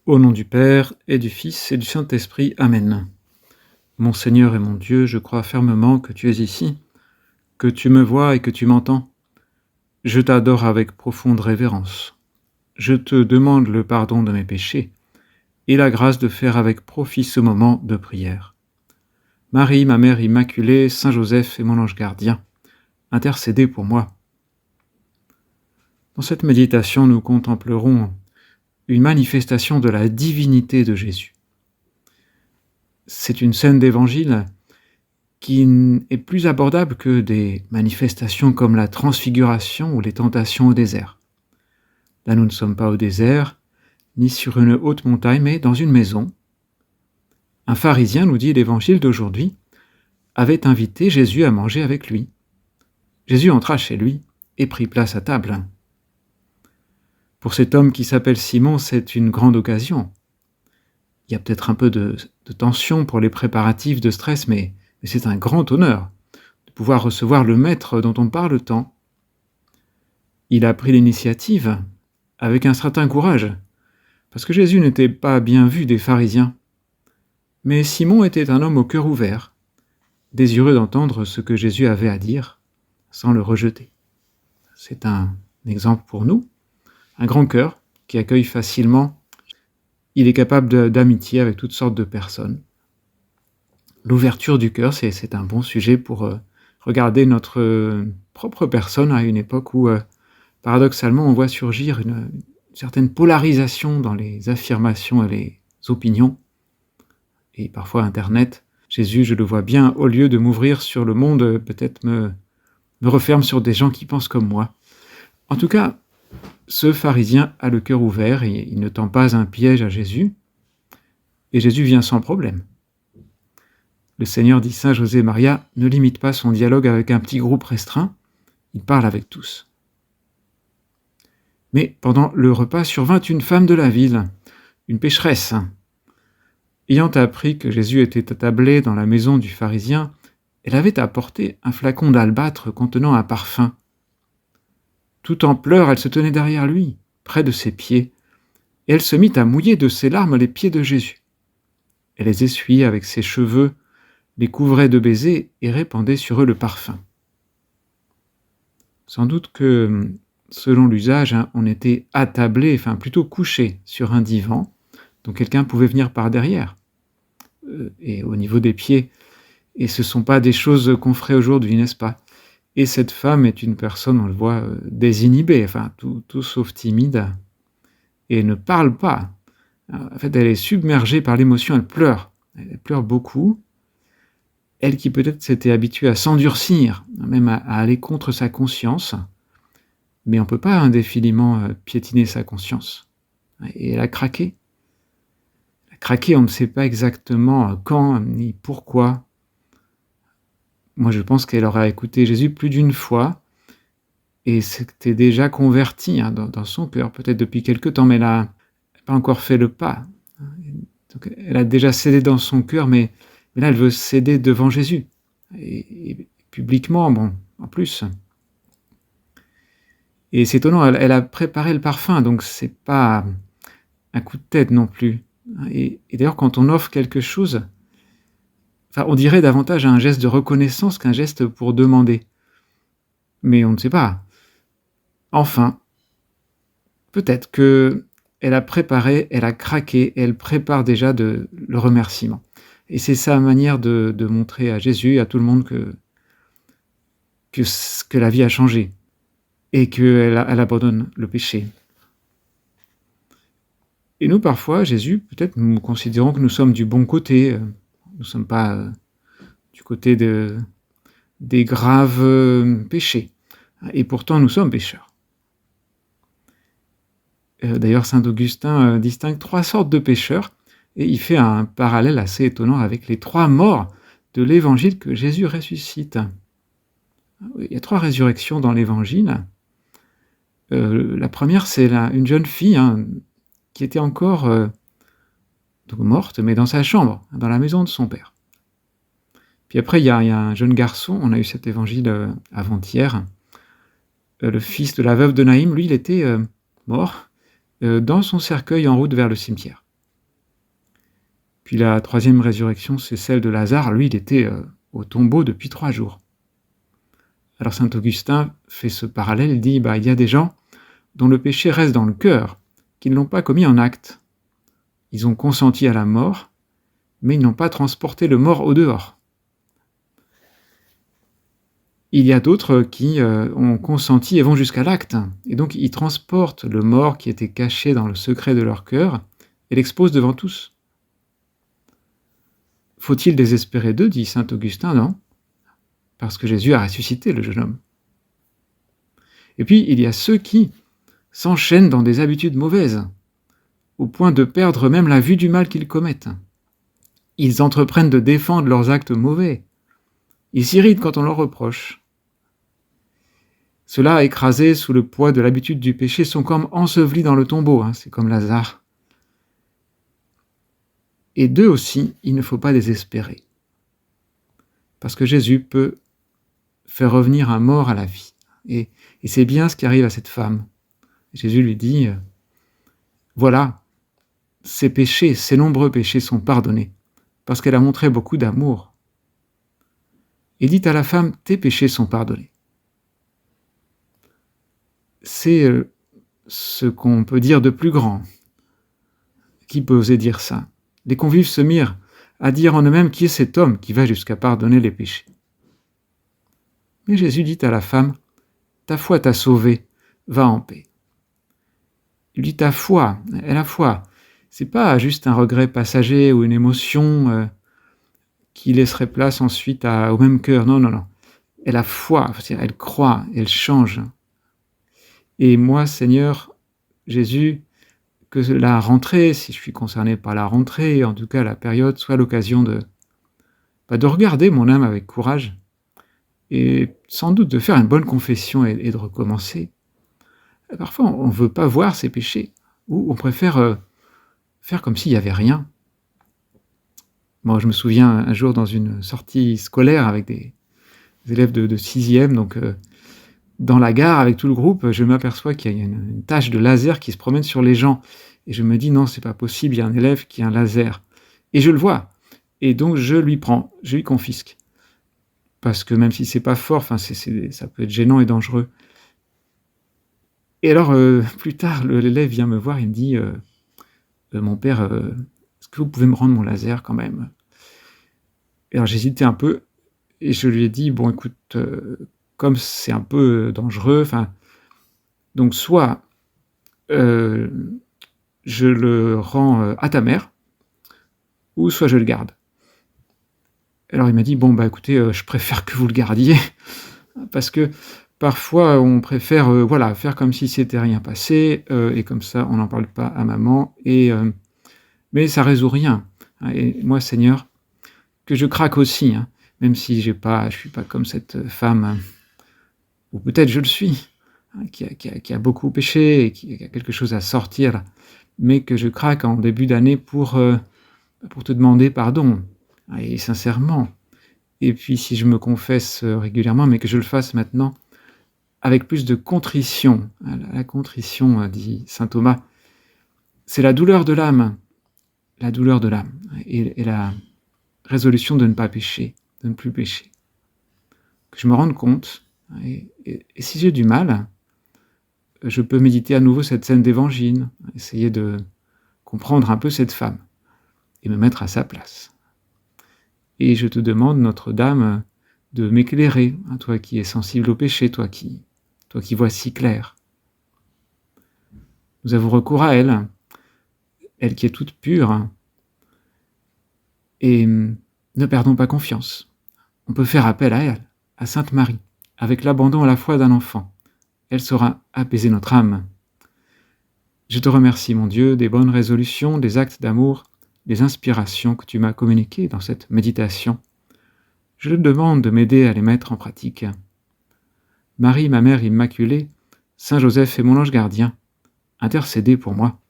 Au nom du Père, et du Fils, et du Saint-Esprit. Amen. Mon Seigneur et mon Dieu, je crois fermement que tu es ici, que tu me vois et que tu m'entends. Je t'adore avec profonde révérence. Je te demande le pardon de mes péchés et la grâce de faire avec profit ce moment de prière. Marie, ma Mère Immaculée, Saint Joseph et mon ange gardien, intercédez pour moi. Dans cette méditation, nous contemplerons une manifestation de la divinité de Jésus. C'est une scène d'évangile qui est plus abordable que des manifestations comme la transfiguration ou les tentations au désert. Là, nous ne sommes pas au désert, ni sur une haute montagne, mais dans une maison. Un pharisien, nous dit l'évangile d'aujourd'hui, avait invité Jésus à manger avec lui. Jésus entra chez lui et prit place à table. Pour cet homme qui s'appelle Simon, c'est une grande occasion. Il y a peut-être un peu de tension pour les préparatifs, de stress, mais c'est un grand honneur de pouvoir recevoir le maître dont on parle tant. Il a pris l'initiative avec un certain courage, parce que Jésus n'était pas bien vu des pharisiens. Mais Simon était un homme au cœur ouvert, désireux d'entendre ce que Jésus avait à dire, sans le rejeter. C'est un exemple pour nous, un grand cœur qui accueille facilement. Il est capable d'amitié avec toutes sortes de personnes. L'ouverture du cœur, c'est un bon sujet pour regarder notre propre personne à une époque où, paradoxalement, on voit surgir une certaine polarisation dans les affirmations et les opinions. Et parfois Internet, Jésus, je le vois bien, au lieu de m'ouvrir sur le monde, peut-être me referme sur des gens qui pensent comme moi. En tout cas, ce pharisien a le cœur ouvert et il ne tend pas un piège à Jésus. Et Jésus vient sans problème. Le Seigneur, dit Saint José Maria, ne limite pas son dialogue avec un petit groupe restreint, il parle avec tous. Mais pendant le repas survint une femme de la ville, une pécheresse. Ayant appris que Jésus était attablé dans la maison du pharisien, elle avait apporté un flacon d'albâtre contenant un parfum. Tout en pleurs, elle se tenait derrière lui, près de ses pieds, et elle se mit à mouiller de ses larmes les pieds de Jésus. Elle les essuyait avec ses cheveux, les couvrait de baisers et répandait sur eux le parfum. Sans doute que, selon l'usage, on était attablé, enfin plutôt couché sur un divan, donc quelqu'un pouvait venir par derrière, et au niveau des pieds. Et ce ne sont pas des choses qu'on ferait aujourd'hui, n'est-ce pas ? Et cette femme est une personne, on le voit, désinhibée, enfin tout sauf timide, et ne parle pas. En fait, elle est submergée par l'émotion, elle pleure beaucoup. Elle qui peut-être s'était habituée à s'endurcir, même à aller contre sa conscience, mais on ne peut pas indéfiniment piétiner sa conscience. Et elle a craqué. Elle a craqué, on ne sait pas exactement quand ni pourquoi. Moi, je pense qu'elle aura écouté Jésus plus d'une fois, et s'était déjà convertie dans son cœur, peut-être depuis quelque temps, mais elle n'a pas encore fait le pas. Donc, elle a déjà cédé dans son cœur, mais là, elle veut céder devant Jésus, et publiquement, en plus. Et c'est étonnant, elle a préparé le parfum, donc c'est pas un coup de tête non plus. Et d'ailleurs, quand on offre quelque chose, on dirait davantage un geste de reconnaissance qu'un geste pour demander. Mais on ne sait pas. Enfin, peut-être qu'elle a préparé, elle a craqué, elle prépare déjà le remerciement. Et c'est sa manière de montrer à Jésus et à tout le monde que la vie a changé et qu'elle abandonne le péché. Et nous, parfois, Jésus, peut-être nous considérons que nous sommes du bon côté. Nous ne sommes pas du côté des graves péchés. Et pourtant, nous sommes pécheurs. D'ailleurs, saint Augustin distingue 3 sortes de pécheurs, et il fait un parallèle assez étonnant avec les 3 morts de l'évangile que Jésus ressuscite. Il y a 3 résurrections dans l'évangile. La première, c'est une jeune fille qui était encore donc morte, mais dans sa chambre, dans la maison de son père. Puis après, il y a un jeune garçon, on a eu cet évangile avant-hier, le fils de la veuve de Naïm, lui, il était mort dans son cercueil en route vers le cimetière. Puis la troisième résurrection, c'est celle de Lazare. Lui, il était au tombeau depuis 3 jours. Alors saint Augustin fait ce parallèle, il dit, il y a des gens dont le péché reste dans le cœur, qui ne l'ont pas commis en acte. Ils ont consenti à la mort, mais ils n'ont pas transporté le mort au dehors. Il y a d'autres qui ont consenti et vont jusqu'à l'acte, et donc ils transportent le mort qui était caché dans le secret de leur cœur et l'exposent devant tous. Faut-il désespérer d'eux, dit saint Augustin, non, parce que Jésus a ressuscité le jeune homme. Et puis il y a ceux qui s'enchaînent dans des habitudes mauvaises, au point de perdre même la vue du mal qu'ils commettent. Ils entreprennent de défendre leurs actes mauvais. Ils s'irritent quand on leur reproche. Ceux-là, écrasés sous le poids de l'habitude du péché, sont comme ensevelis dans le tombeau, c'est comme Lazare. Et d'eux aussi, il ne faut pas désespérer. Parce que Jésus peut faire revenir un mort à la vie. Et c'est bien ce qui arrive à cette femme. Jésus lui dit, voilà, ses péchés, ses nombreux péchés sont pardonnés, parce qu'elle a montré beaucoup d'amour. Et dit à la femme, tes péchés sont pardonnés. C'est ce qu'on peut dire de plus grand. Qui peut oser dire ça? Les convives se mirent à dire en eux-mêmes qui est cet homme qui va jusqu'à pardonner les péchés. Mais Jésus dit à la femme, ta foi t'a sauvée, va en paix. Il dit ta foi, et la foi, c'est pas juste un regret passager ou une émotion qui laisserait place ensuite au même cœur. Non. Elle a foi, elle croit, elle change. Et moi, Seigneur, Jésus, que la rentrée, si je suis concerné par la rentrée, en tout cas la période, soit l'occasion de regarder mon âme avec courage et sans doute de faire une bonne confession et de recommencer. Parfois, on ne veut pas voir ses péchés, ou on préfère faire comme s'il n'y avait rien. Moi, je me souviens un jour dans une sortie scolaire avec des élèves de 6e, donc dans la gare avec tout le groupe, je m'aperçois qu'il y a une tache de laser qui se promène sur les gens. Et je me dis, non, c'est pas possible, il y a un élève qui a un laser. Et je le vois. Et donc, je lui confisque. Parce que même si c'est pas fort, ça peut être gênant et dangereux. Et alors, plus tard, l'élève vient me voir, il me dit, mon père, est-ce que vous pouvez me rendre mon laser quand même? Et alors, j'hésitais un peu, et je lui ai dit, bon, écoute, comme c'est un peu dangereux, donc soit je le rends à ta mère, ou soit je le garde. Alors il m'a dit, écoutez, je préfère que vous le gardiez, parce que parfois on préfère faire comme si c'était rien passé, et comme ça on n'en parle pas à maman, mais ça résout rien. Et moi, Seigneur, que je craque aussi, même si je suis pas comme cette femme, ou peut-être je le suis, qui a beaucoup péché et qui a quelque chose à sortir, mais que je craque en début d'année pour te demander pardon, et sincèrement. Et puis si je me confesse régulièrement, mais que je le fasse maintenant avec plus de contrition. La contrition, dit saint Thomas, c'est la douleur de l'âme, et la résolution de ne pas pécher, de ne plus pécher. Que je me rende compte, et si j'ai du mal, je peux méditer à nouveau cette scène d'évangile, essayer de comprendre un peu cette femme, et me mettre à sa place. Et je te demande, Notre-Dame, de m'éclairer, toi qui es sensible au péché, toi qui vois si clair. Nous avons recours à elle, elle qui est toute pure, et ne perdons pas confiance. On peut faire appel à elle, à Sainte Marie, avec l'abandon à la foi d'un enfant. Elle saura apaiser notre âme. Je te remercie, mon Dieu, des bonnes résolutions, des actes d'amour, des inspirations que tu m'as communiquées dans cette méditation. Je te demande de m'aider à les mettre en pratique. Marie, ma mère immaculée, Saint Joseph et mon ange gardien, intercédez pour moi.